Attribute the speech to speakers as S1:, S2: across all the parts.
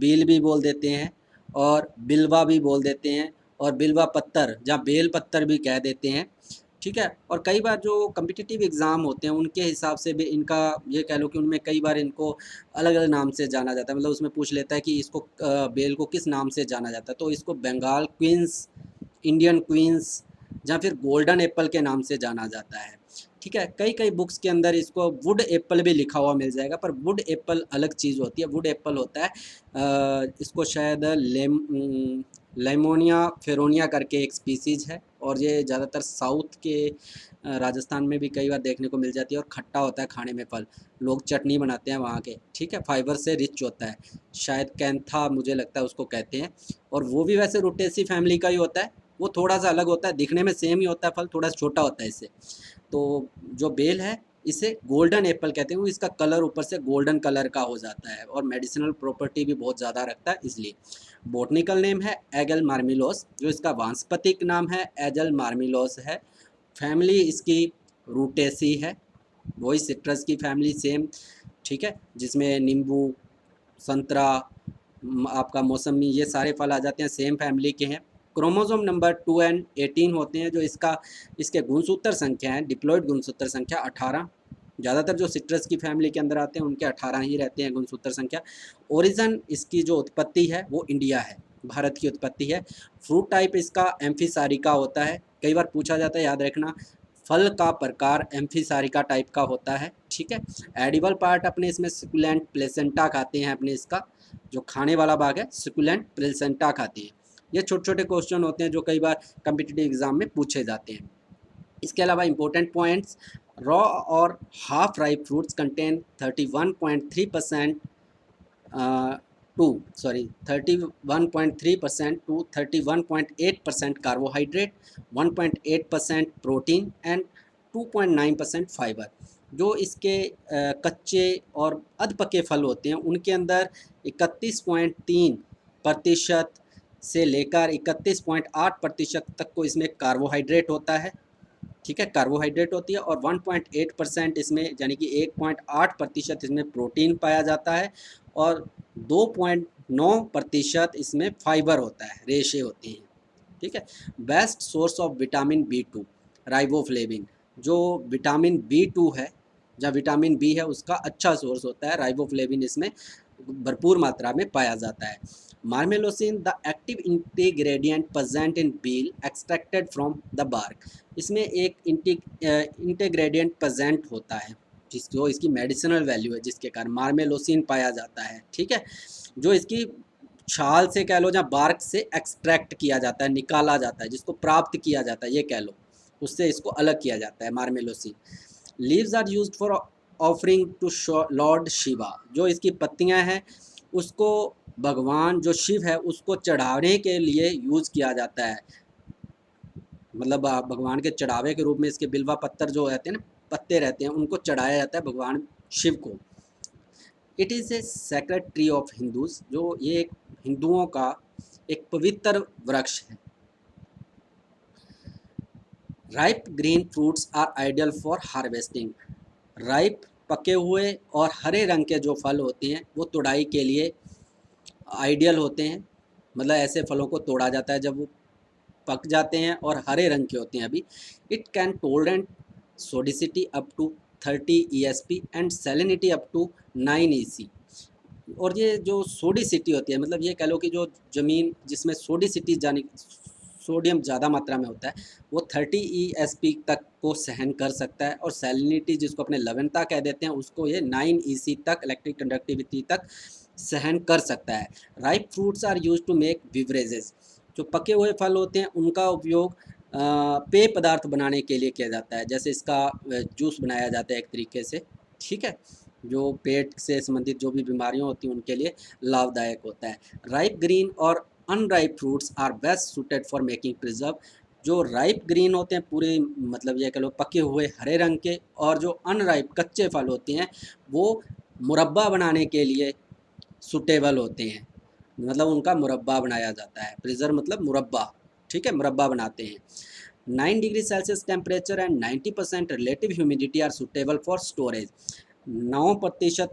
S1: बील भी बोल देते हैं और बिलवा भी बोल देते हैं और बिलवा पत्तर या बेल पत्तर भी कह देते हैं, ठीक है। और कई बार जो कम्पिटिटिव एग्ज़ाम होते हैं उनके हिसाब से भी इनका ये कह लो कि उनमें कई बार इनको अलग अलग नाम से जाना जाता है। मतलब उसमें पूछ लेता है कि इसको बेल को किस नाम से जाना जाता है, तो इसको बंगाल क्वींस, इंडियन क्वींस या फिर गोल्डन एप्पल के नाम से जाना जाता है, ठीक है। कई कई बुक्स के अंदर इसको वुड एप्पल भी लिखा हुआ मिल जाएगा, पर वुड एप्पल अलग चीज़ होती है। वुड एप्पल होता है इसको शायद लेमोनिया फेरोनिया करके एक स्पीसीज़ है, और ये ज़्यादातर साउथ के राजस्थान में भी कई बार देखने को मिल जाती है, और खट्टा होता है खाने में फल, लोग चटनी बनाते हैं वहाँ के, ठीक है। फाइबर से रिच होता है, शायद कैंथा मुझे लगता है उसको कहते हैं, और वो भी वैसे रूटेसी फैमिली का ही होता है। वो थोड़ा सा अलग होता है, दिखने में सेम ही होता है, फल थोड़ा सा छोटा होता है इससे। तो जो बेल है इसे गोल्डन एप्पल कहते हैं, वो इसका कलर ऊपर से गोल्डन कलर का हो जाता है, और मेडिसिनल प्रॉपर्टी भी बहुत ज़्यादा रखता है इसलिए। बॉटनिकल नेम है एगल मार्मिलोस, जो इसका वानस्पतिक नाम है एजल मार्मिलोस है। फैमिली इसकी रूटेसी है, वही सिट्रस की फैमिली सेम, ठीक है, जिसमें नींबू, संतरा, आपका मौसमी, ये सारे फल आ जाते हैं, सेम फैमिली के हैं। क्रोमोसोम नंबर 2 एंड 18 होते हैं, जो इसके गुणसूत्र संख्या है, डिप्लॉइड गुणसूत्र संख्या 18। ज़्यादातर जो सिट्रस की फैमिली के अंदर आते हैं उनके 18 ही रहते हैं गुणसूत्र संख्या। ओरिजिन इसकी जो उत्पत्ति है वो इंडिया है, भारत की उत्पत्ति है। फ्रूट टाइप इसका एम्फीसारिका होता है, कई बार पूछा जाता है, याद रखना। फल का प्रकार एम्फीसारिका टाइप का होता है, ठीक है। एडिबल पार्ट अपने इसमें सुकुलेंट प्लेसेंटा खाते हैं, अपने इसका जो खाने वाला भाग है सुकुलेंट प्लेसेंटा खाती है। ये छोटे छोटे क्वेश्चन होते हैं जो कई बार कम्पिटिटिव एग्जाम में पूछे जाते हैं। इसके अलावा इंपॉर्टेंट पॉइंट्स, रॉ और half ripe fruits contain 31.3% to 31.3% to 31.8% carbohydrate, 1.8% protein and 2.9% fibre. जो इसके कच्चे और अध पके फल होते हैं उनके अंदर 31.3% से लेकर 31.8% तक को इसमें कार्बोहाइड्रेट होता है, ठीक है, कार्बोहाइड्रेट होती है। और 1.8% इसमें यानी कि 1.8% इसमें प्रोटीन पाया जाता है, और 2.9% इसमें फाइबर होता है, रेशे होती हैं, ठीक है। Best source of vitamin B2 riboflavin, जो विटामिन B2 है या विटामिन बी है उसका अच्छा सोर्स होता है, राइबोफ्लेविन इसमें भरपूर मात्रा में पाया जाता है। Marmelosin the active ingredient present in bael extracted from the bark, इसमें एक इंटीग्रेडिएंट प्रेजेंट होता है जिसको इसकी मेडिसिनल वैल्यू है, जिसके कारण मार्मेलोसिन पाया जाता है, ठीक है। जो इसकी छाल से कह लो या बार्क से एक्सट्रैक्ट किया जाता है, निकाला जाता है, जिसको प्राप्त किया जाता है ये कह लो, उससे इसको अलग किया जाता है marmelosin. Leaves are used for offering to lord Shiva, जो इसकी पत्तियां हैं उसको भगवान जो शिव है उसको चढ़ाने के लिए यूज़ किया जाता है। मतलब भगवान के चढ़ावे के रूप में इसके बिल्वा पत्तर जो रहते हैं ना, पत्ते रहते हैं, उनको चढ़ाया जाता है भगवान शिव को। It is a sacred tree of Hindus, जो ये एक हिंदुओं का एक पवित्र वृक्ष है। Ripe green fruits are ideal for harvesting, ripe पके हुए और हरे रंग के जो फल होते हैं वो तुड़ाई के लिए आइडियल होते हैं। मतलब ऐसे फलों को तोड़ा जाता है जब वो पक जाते हैं और हरे रंग के होते हैं अभी। It can tolerant sodicity up to 30 ESP and salinity up to 9 EC। और ये जो सोडिसिटी होती है, मतलब ये कह लो कि जो ज़मीन जिसमें सोडिसिटी जानी, सोडियम ज़्यादा मात्रा में होता है, वो 30 ESP तक को सहन कर सकता है, और सैलिनिटी जिसको अपने लवणता कह देते हैं उसको ये 9 EC तक, इलेक्ट्रिक कंडक्टिविटी तक सहन कर सकता है। Ripe fruits are use to make beverages, जो पके हुए फल होते हैं उनका उपयोग पेय पदार्थ बनाने के लिए किया जाता है, जैसे इसका जूस बनाया जाता है एक तरीके से, ठीक है, जो पेट से संबंधित जो भी बीमारियां होती हैं उनके लिए लाभदायक होता है। राइप ग्रीन और unripe fruits are best suited for making preserve, जो राइप ग्रीन होते हैं पूरे, मतलब ये कह लो पके हुए हरे रंग के, और जो अनराइप कच्चे फल होते हैं वो मुरब्बा बनाने के लिए सूटेबल होते हैं, मतलब उनका मुरब्बा बनाया जाता है। प्रिजर्व मतलब मुरब्बा, ठीक है, मुरब्बा बनाते हैं। 9 degree Celsius temperature and 90% relative humidity are suitable for storage. 9%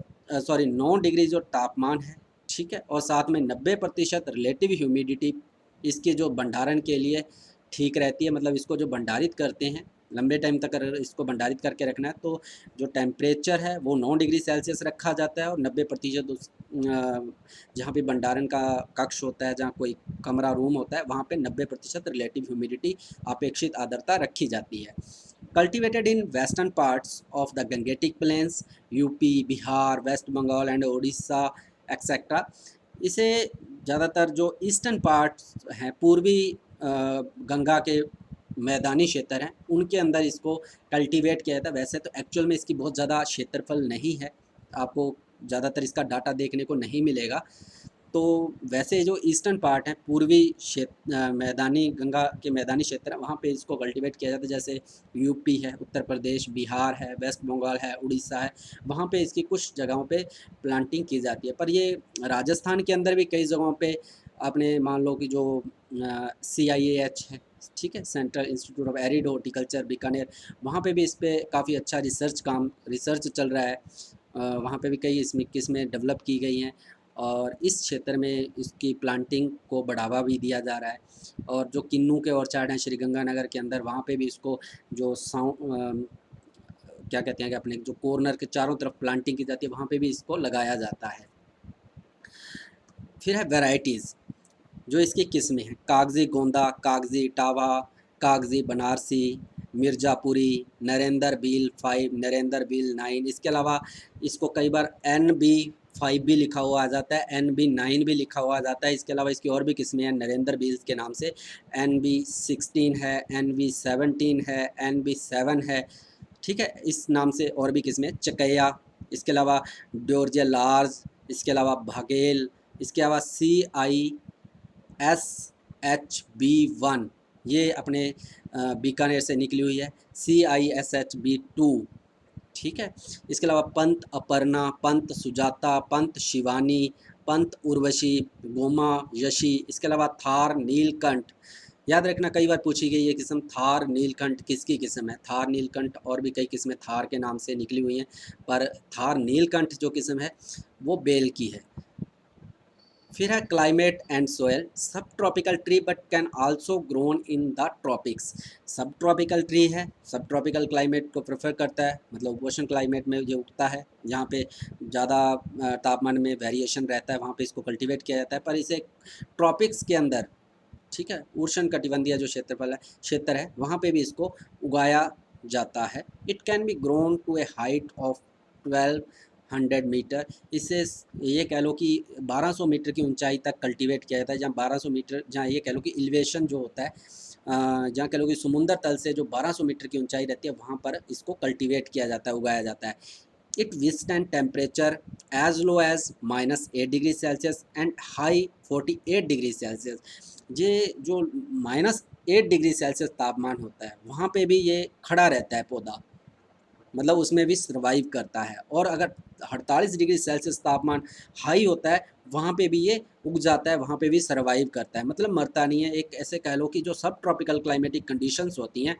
S1: 9 degree जो तापमान है ठीक है, और साथ में 90% रिलेटिव ह्यूमिडिटी इसके जो भंडारण के लिए ठीक रहती है। मतलब इसको जो भंडारित करते हैं लंबे टाइम तक, अगर इसको भंडारित करके रखना है तो जो टेम्परेचर है वो 9 डिग्री सेल्सियस रखा जाता है, और 90% उस जहाँ पे भंडारण का कक्ष होता है, जहाँ कोई कमरा रूम होता है, वहाँ पे 90% रिलेटिव ह्यूमिडिटी अपेक्षित आर्द्रता रखी जाती है। Cultivated in western parts of the Gangetic plains, UP, Bihar, West Bengal and Orissa etcetera. इसे ज़्यादातर जो ईस्टर्न पार्ट्स हैं, पूर्वी गंगा के मैदानी क्षेत्र हैं, उनके अंदर इसको कल्टीवेट किया जाता है। वैसे तो एक्चुअल में इसकी बहुत ज़्यादा क्षेत्रफल नहीं है, आपको ज़्यादातर इसका डाटा देखने को नहीं मिलेगा। तो वैसे जो ईस्टर्न पार्ट है, पूर्वी क्षेत्र मैदानी गंगा के मैदानी क्षेत्र है, वहाँ पे इसको कल्टीवेट किया जाता है। जैसे यूपी है, उत्तर प्रदेश, बिहार है, वेस्ट बंगाल है, उड़ीसा है, वहाँ पे इसकी कुछ जगहों पे प्लांटिंग की जाती है। पर ये राजस्थान के अंदर भी कई जगहों पे आपने मान लो कि जो CIAH है, ठीक है, central institute of arid horticulture Bikaner, वहाँ पे भी इस पर काफ़ी अच्छा रिसर्च चल रहा है। वहाँ पे भी कई इसमें किस्में डेवलप की गई हैं, और इस क्षेत्र में इसकी प्लांटिंग को बढ़ावा भी दिया जा रहा है। और जो किन्नू के ऑर्चार्ड हैं श्रीगंगानगर के अंदर, वहाँ पे भी इसको जो क्या कहते हैं कि अपने जो कॉर्नर के चारों तरफ प्लांटिंग की जाती है, वहाँ पे भी इसको लगाया जाता है। फिर है वैरायटीज़, जो इसकी किस्में हैं, कागज़ी गोंदा, कागज़ी इटावा, कागज़ी बनारसी, मिर्ज़ापुरी, नरेंद्र बील 5, नरेंद्र बील 9। इसके अलावा इसको कई बार NB5 भी लिखा हुआ आ जाता है, NB9 भी लिखा हुआ आ जाता है। इसके अलावा इसकी और भी किस्में हैं नरेंद्र बील के नाम से, NB16 है, NB17 है, NB7 है, ठीक है, इस नाम से और भी किस्में, चकैया, इसके अलावा ड्योर्जिया लार्ज, इसके अलावा भागेल, इसके अलावा CISHB1, ये अपने बीकानेर से निकली हुई है, CISHB2, ठीक है। इसके अलावा पंत अपर्णा, पंत सुजाता, पंत शिवानी, पंत उर्वशी, गोमा यशी, इसके अलावा थार नीलकंठ। याद रखना, कई बार पूछी गई ये किस्म थार नीलकंठ किसकी किस्म है। थार नीलकंठ और भी कई किस्में थार के नाम से निकली हुई हैं, पर थार नीलकंठ जो किस्म है वो बेल की है। फिर है क्लाइमेट एंड सोयल, सब tropical tree but can also grown in the tropics. सब ट्रॉपिकल ट्री है, सब ट्रॉपिकल क्लाइमेट को प्रेफर करता है, मतलब उपोष्ण क्लाइमेट में ये उगता है, जहाँ पे ज़्यादा तापमान में वेरिएशन रहता है, वहाँ पे इसको कल्टीवेट किया जाता है। पर इसे ट्रॉपिक्स के अंदर, ठीक है, उष्ण कटिबंधीय जो क्षेत्र है, वहाँ पे भी इसको उगाया जाता है। It can be grown to a height of 1200 metre. इससे ये कह लो कि 1200 मीटर की ऊंचाई तक कल्टीवेट किया जाता है। जहाँ 1200 मीटर, जहाँ ये कह लो कि एलिवेशन जो होता है, जहाँ कह लो कि समुद्र तल से जो 1200 मीटर की ऊंचाई रहती है, वहाँ पर इसको कल्टीवेट किया जाता है, उगाया जाता है। It withstand temperature as low as -8 degree Celsius and high 48 degree Celsius. ये जो -8 डिग्री सेल्सियस तापमान होता है, वहाँ पे भी ये खड़ा रहता है पौधा, मतलब उसमें भी सर्वाइव करता है। और अगर 48 डिग्री सेल्सियस तापमान हाई होता है, वहाँ पे भी ये उग जाता है, वहाँ पे भी सर्वाइव करता है, मतलब मरता नहीं है। एक ऐसे कह लो कि जो सब ट्रॉपिकल क्लाइमेटिक कंडीशंस होती हैं,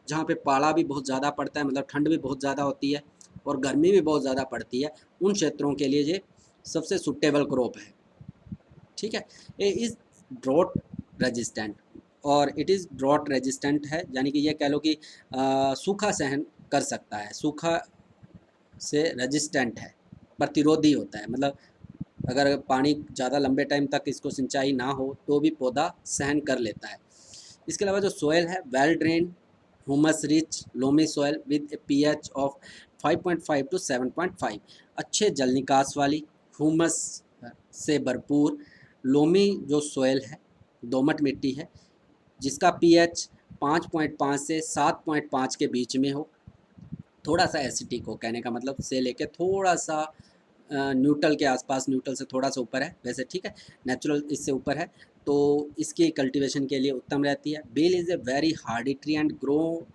S1: जहाँ पे पाला भी बहुत ज़्यादा पड़ता है, मतलब ठंड भी बहुत ज़्यादा होती है और गर्मी भी बहुत ज़्यादा पड़ती है, उन क्षेत्रों के लिए ये सबसे सुटेबल क्रॉप है, ठीक है। ये इज़ ड्रॉट रेजिस्टेंट, और इट इज़ ड्रॉट रेजिस्टेंट है, यानी कि ये कह लो कि सूखा सहन कर सकता है, सूखा से रेजिस्टेंट है, प्रतिरोधी होता है। मतलब अगर पानी ज़्यादा लंबे टाइम तक इसको सिंचाई ना हो तो भी पौधा सहन कर लेता है। इसके अलावा जो सोयल है, well drained, humus rich, loamy soil with a pH of 5.5 to 7.5, अच्छे जल निकास वाली, ह्यूमस से भरपूर लोमी जो सोयल है, दोमट मिट्टी है, जिसका pH 5.5 से 7.5 के बीच में हो, थोड़ा सा एसिटिक हो, कहने का मतलब से लेके थोड़ा सा न्यूट्रल के आसपास, न्यूट्रल से थोड़ा सा ऊपर है वैसे, ठीक है, नेचुरल इससे ऊपर है, तो इसकी कल्टीवेशन के लिए उत्तम रहती है। Bael is a very hardy tree and grow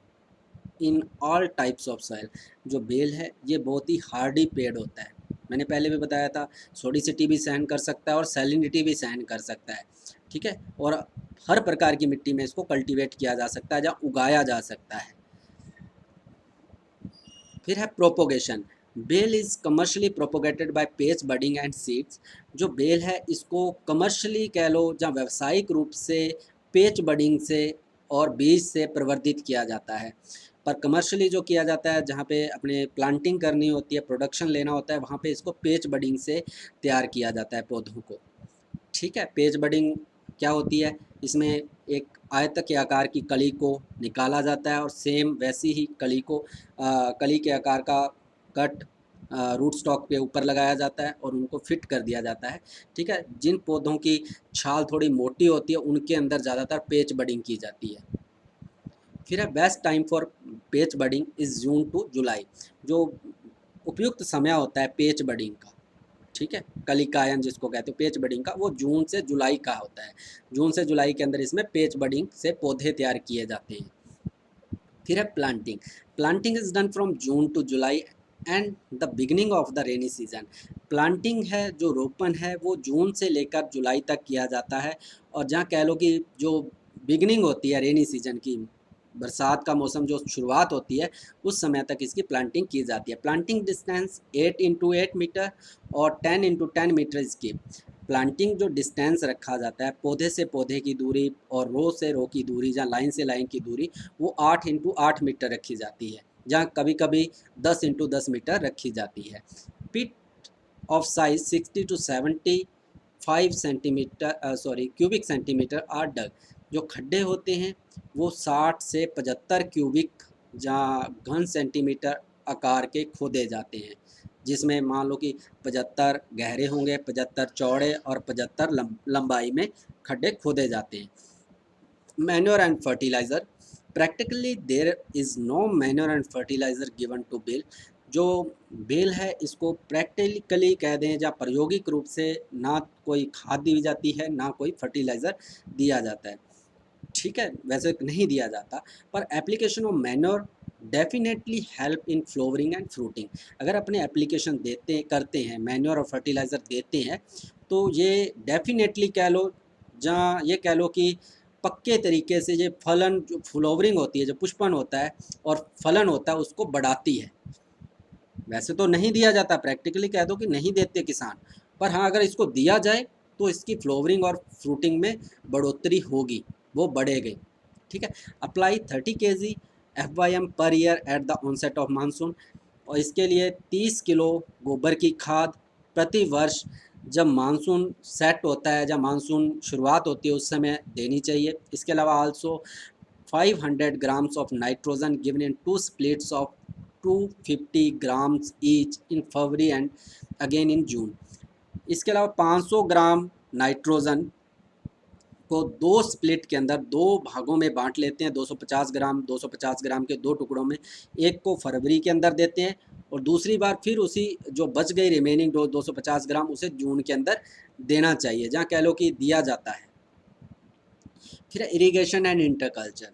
S1: in all types of soil. जो बेल है ये बहुत ही हार्डी पेड़ होता है, मैंने पहले भी बताया था, सोडिसिटी भी सहन कर सकता है और सैलिनिटी भी सहन कर सकता है, ठीक है, और हर प्रकार की मिट्टी में इसको कल्टीवेट किया जा सकता है, जहाँ उगाया जा सकता है। फिर है propagation, bael is commercially propagated by patch budding and seeds. जो बेल है इसको कमर्शियली कह लो या व्यावसायिक रूप से पेज बडिंग से और बीज से प्रवर्धित किया जाता है। पर कमर्शियली जो किया जाता है, जहाँ पे अपने प्लांटिंग करनी होती है, प्रोडक्शन लेना होता है, वहाँ पे इसको पेज बडिंग से तैयार किया जाता है पौधों को। ठीक है, पेज बडिंग क्या होती है, इसमें एक आयत के आकार की कली को निकाला जाता है और सेम वैसी ही कली को कली के आकार का कट रूट स्टॉक के ऊपर लगाया जाता है और उनको फिट कर दिया जाता है। ठीक है, जिन पौधों की छाल थोड़ी मोटी होती है उनके अंदर ज़्यादातर पेच बडिंग की जाती है। फिर है बेस्ट टाइम फॉर पेच बडिंग इज़ जून टू जुलाई। जो उपयुक्त समय होता है पेच बडिंग का, ठीक है, कलिकायन जिसको कहते हैं पेच बडिंग का, वो जून से जुलाई का होता है। जून से जुलाई के अंदर इसमें पेच बडिंग से पौधे तैयार किए जाते हैं। फिर है planting. Planting is done from June to July and the beginning of the rainy season. Planting है जो रोपण है वो जून से लेकर जुलाई तक किया जाता है। और जहाँ कह लो कि जो बिगनिंग होती है रेनी सीजन की, बरसात का मौसम जो शुरुआत होती है, उस समय तक इसकी प्लांटिंग की जाती है। प्लांटिंग डिस्टेंस 8 × 8 मीटर और 10 × 10 मीटर इसकी प्लांटिंग जो डिस्टेंस रखा जाता है, पौधे से पौधे की दूरी और रो से रो की दूरी या लाइन से लाइन की दूरी, वो 8 × 8 मीटर रखी जाती है, जहाँ कभी कभी 10 × 10 मीटर रखी जाती है। Pit of size 60 to 75 centimetre cubic centimetre are dug. जो खड्डे होते हैं वो 60 से 75 क्यूबिक या घन सेंटीमीटर आकार के खोदे जाते हैं, जिसमें मान लो कि 75 गहरे होंगे, 75 चौड़े और 75 लंबाई में खड्डे खोदे जाते हैं। Manure and fertiliser. Practically there is no manure and fertiliser given to bael. जो बेल है इसको प्रैक्टिकली कह दें या प्रायोगिक रूप से ना कोई खाद दी जाती है, ना कोई फर्टिलाइज़र दिया जाता है। ठीक है, वैसे नहीं दिया जाता, पर application of manure definitely help in flowering and fruiting. अगर अपने एप्लीकेशन देते करते हैं, मैन्योर और फर्टिलाइज़र देते हैं, तो ये डेफिनेटली कह लो, जहाँ ये कह लो कि पक्के तरीके से ये फलन, जो फ्लोवरिंग होती है, जो पुष्पन होता है और फलन होता है, उसको बढ़ाती है। वैसे तो नहीं दिया जाता, प्रैक्टिकली कह दो कि नहीं देते किसान, पर हाँ अगर इसको दिया जाए तो इसकी फ्लोवरिंग और फ्रूटिंग में बढ़ोतरी होगी, वो बढ़ेगी। ठीक है, apply 30 kg FYM per year at the onset of monsoon. और इसके लिए 30 किलो गोबर की खाद प्रति वर्ष जब मानसून सेट होता है, जब मानसून शुरुआत होती है, उस समय देनी चाहिए। इसके अलावा also 500 grams of nitrogen given in 2 splits of 250 grams each in February and again in June. इसके अलावा 500 ग्राम नाइट्रोजन को 2 स्प्लिट के अंदर 2 भागों में बांट लेते हैं, 250 ग्राम के 2 टुकड़ों में। एक को फरवरी के अंदर देते हैं और दूसरी बार फिर उसी जो बच गई रिमेनिंग 250 ग्राम उसे जून के अंदर देना चाहिए, जहाँ कह लो कि दिया जाता है। फिर irrigation and interculture.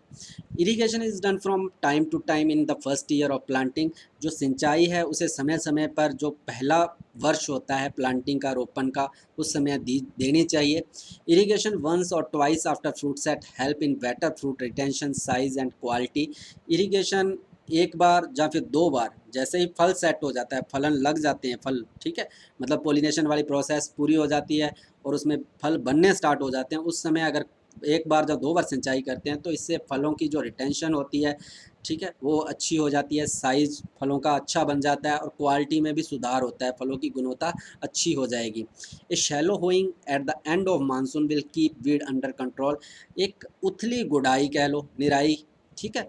S1: Irrigation is done from time to time in the first year of planting. जो सिंचाई है उसे समय समय पर, जो पहला वर्ष होता है प्लांटिंग का, रोपण का, उस समय देनी चाहिए। इरिगेशन वंस और twice after fruit set help in better fruit retention, size and quality. Irrigation एक बार या फिर 2 बार, जैसे ही फल सेट हो जाता है, फलन लग जाते हैं फल, ठीक है, मतलब पोलिनेशन वाली प्रोसेस पूरी हो जाती है और उसमें फल बनने स्टार्ट हो जाते हैं, उस समय अगर एक बार जब 2 बार सिंचाई करते हैं तो इससे फलों की जो रिटेंशन होती है, ठीक है, वो अच्छी हो जाती है, साइज़ फलों का अच्छा बन जाता है और क्वालिटी में भी सुधार होता है, फलों की गुणवत्ता अच्छी हो जाएगी। ए shallow hoeing at the end of monsoon will keep weed under control. एक उथली गुड़ाई कह लो, निराई, ठीक है,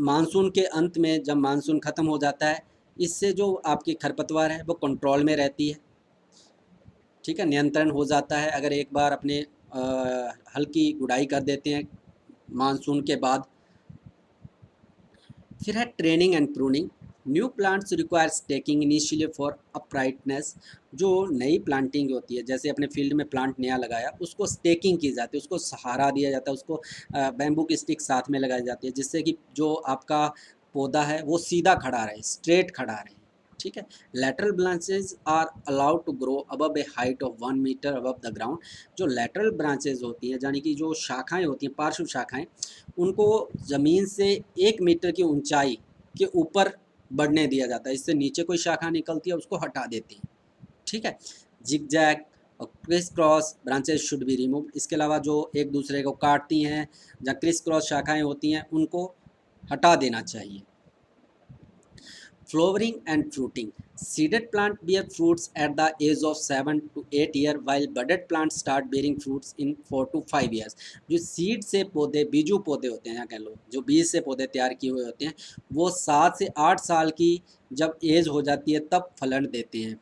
S1: मानसून के अंत में जब मानसून ख़त्म हो जाता है, इससे जो आपकी खरपतवार है वो कंट्रोल में रहती है, ठीक है, नियंत्रण हो जाता है अगर एक बार अपने हल्की गुड़ाई कर देते हैं मानसून के बाद। फिर है training and pruning. New plants require staking initially for uprightness. जो नई प्लांटिंग होती है, जैसे अपने फील्ड में प्लांट नया लगाया, उसको स्टेकिंग की जाती है, उसको सहारा दिया जाता है, उसको बैम्बू की स्टिक साथ में लगाई जाती है, जिससे कि जो आपका पौधा है वो सीधा खड़ा रहे, स्ट्रेट खड़ा रहे। ठीक है, lateral branches are allowed to grow above a height of 1 metre above the ground. जो लेटरल ब्रांचेज होती हैं, यानी कि जो शाखाएं होती हैं, पार्श्व शाखाएं, उनको ज़मीन से 1 मीटर की ऊंचाई के ऊपर बढ़ने दिया जाता है। इससे नीचे कोई शाखा निकलती है उसको हटा देती है, ठीक है। जिगजैग और criss cross branches should be remove. इसके अलावा जो एक दूसरे को काटती हैं, जहाँ क्रिस क्रॉस शाखाएं होती हैं, उनको हटा देना चाहिए। Flowering and fruiting. Seeded plant bear fruits at the age of 7 to 8 years, while budded plants start bearing fruits in 4 to 5 years. जो सीड से पौधे, बीजू पौधे होते हैं, या कह लो जो बीज से पौधे तैयार किए हुए होते हैं, वो 7 से 8 साल की जब एज हो जाती है तब फलन देते हैं।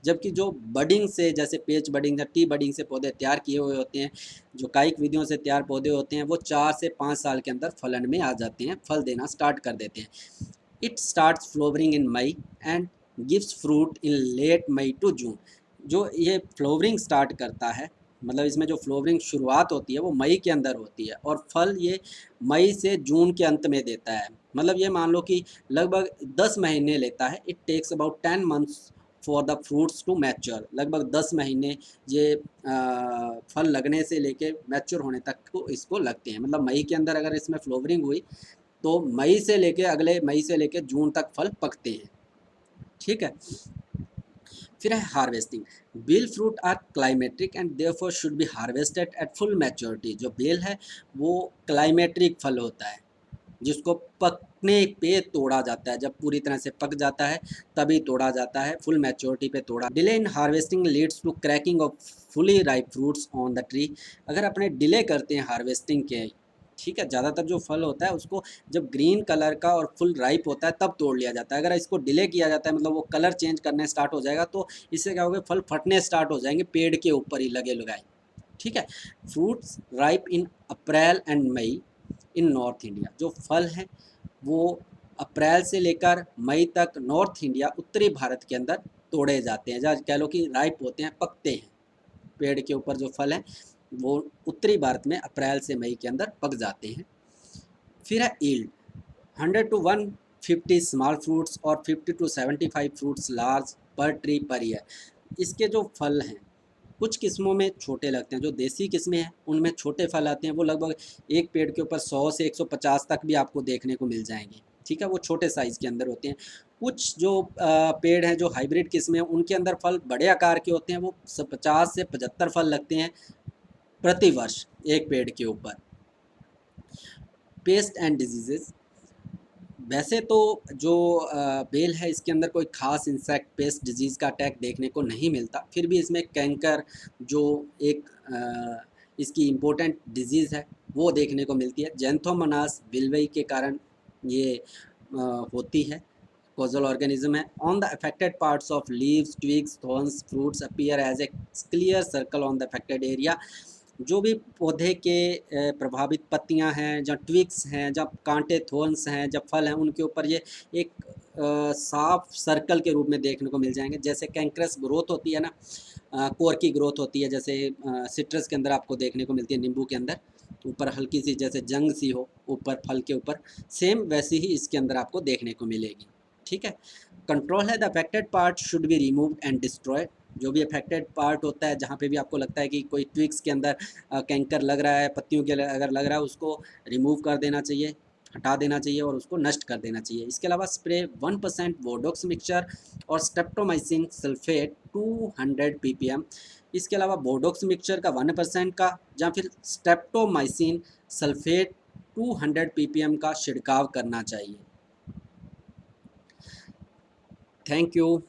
S1: जबकि जो बडिंग से, जैसे पेच बडिंग या टी बडिंग से पौधे तैयार किए हुए होते हैं, जो कायिक विधियों से तैयार पौधे होते हैं, वो 4 से 5 साल के अंदर फलन में आ जाते हैं, फल देना स्टार्ट कर देते हैं। It starts flowering in May and gives fruit in late May to June. जो ये फ्लोवरिंग स्टार्ट करता है, मतलब इसमें जो फ्लोवरिंग शुरुआत होती है वो मई के अंदर होती है, और फल ये मई से जून के अंत में देता है। मतलब ये मान लो कि लगभग 10 महीने लेता है। It takes about 10 months for the fruits to mature. लगभग 10 महीने ये फल लगने से लेके मैच्योर होने तक को इसको लगते हैं। मतलब मई के अंदर अगर इसमें फ्लोवरिंग हुई तो मई से लेके, अगले मई से लेके जून तक फल पकते हैं, ठीक है। फिर है harvesting. Bael fruit are climacteric and therefore should be harvested at full maturity. जो बेल है वो क्लाइमेट्रिक फल होता है, जिसको पकने पे तोड़ा जाता है। जब पूरी तरह से पक जाता है तभी तोड़ा जाता है, फुल मैच्योरिटी पे तोड़ा। Delay in harvesting leads to cracking of fully ripe fruits on the tree. अगर अपने डिले करते हैं हार्वेस्टिंग के, ठीक है, ज़्यादातर जो फल होता है उसको जब ग्रीन कलर का और फुल राइप होता है तब तोड़ लिया जाता है। अगर इसको डिले किया जाता है, मतलब वो कलर चेंज करने स्टार्ट हो जाएगा, तो इससे क्या होगा, फल फटने स्टार्ट हो जाएंगे पेड़ के ऊपर ही लगे लगाए, ठीक है। Fruits ripe in April and May in North India. जो फल हैं वो अप्रैल से लेकर मई तक नॉर्थ इंडिया, उत्तरी भारत के अंदर तोड़े जाते हैं, जहाँ कह लो कि राइप होते हैं, पकते हैं। पेड़ के ऊपर जो फल हैं वो उत्तरी भारत में अप्रैल से मई के अंदर पक जाते हैं। फिर है ईल्ड। 100 to 150 स्मॉल फ्रूट्स और 50 to 75 फ्रूट्स लार्ज पर ट्री पर ईयर। इसके जो फल हैं कुछ किस्मों में छोटे लगते हैं, जो देसी किस्में हैं उनमें छोटे फल आते हैं, वो लगभग एक पेड़ के ऊपर 100 से 150 तक भी आपको देखने को मिल जाएंगे, ठीक है। वो छोटे साइज़ के अंदर होते हैं। कुछ जो पेड़ हैं जो हाइब्रिड किस्में हैं उनके अंदर फल बड़े आकार के होते हैं, वो 50 से 75 फल लगते हैं प्रति वर्ष एक पेड़ के ऊपर। Paste and diseases. वैसे तो जो बेल है इसके अंदर कोई खास इंसेक्ट पेस्ट डिजीज़ का अटैक देखने को नहीं मिलता, फिर भी इसमें कैंकर जो एक इसकी इम्पोर्टेंट डिजीज़ है वो देखने को मिलती है। जैंथोमोनास विल्वई के कारण ये होती है, कॉजल ऑर्गेनिज्म है। On the affected parts of leaves, twigs, thorns, fruits appear as a clear circle on the affected area. जो भी पौधे के प्रभावित पत्तियां हैं, जहाँ ट्विग्स हैं, जहाँ कांटे थॉर्न्स हैं, जब फल हैं, उनके ऊपर ये एक साफ सर्कल के रूप में देखने को मिल जाएंगे। जैसे कैंक्रस ग्रोथ होती है ना, कोर की ग्रोथ होती है, जैसे सिट्रस के अंदर आपको देखने को मिलती है, नींबू के अंदर ऊपर हल्की सी जैसे जंग सी हो ऊपर फल के ऊपर, सेम वैसी ही इसके अंदर आपको देखने को मिलेगी, ठीक है। कंट्रोल है the affected part should be removed and destroyed. जो भी अफेक्टेड पार्ट होता है, जहाँ पे भी आपको लगता है कि कोई ट्विग्स के अंदर कैंकर लग रहा है, पत्तियों के अगर लग रहा है, उसको रिमूव कर देना चाहिए, हटा देना चाहिए और उसको नष्ट कर देना चाहिए। इसके अलावा स्प्रे 1% वोडोक्स मिक्सचर और स्ट्रेप्टोमाइसिन सल्फेट 200 ppm। इसके अलावा बोडोक्स मिक्सचर का 1% का, या फिर स्ट्रेप्टोमाइसिन सल्फेट 200 ppm का छिड़काव करना चाहिए। Thank you.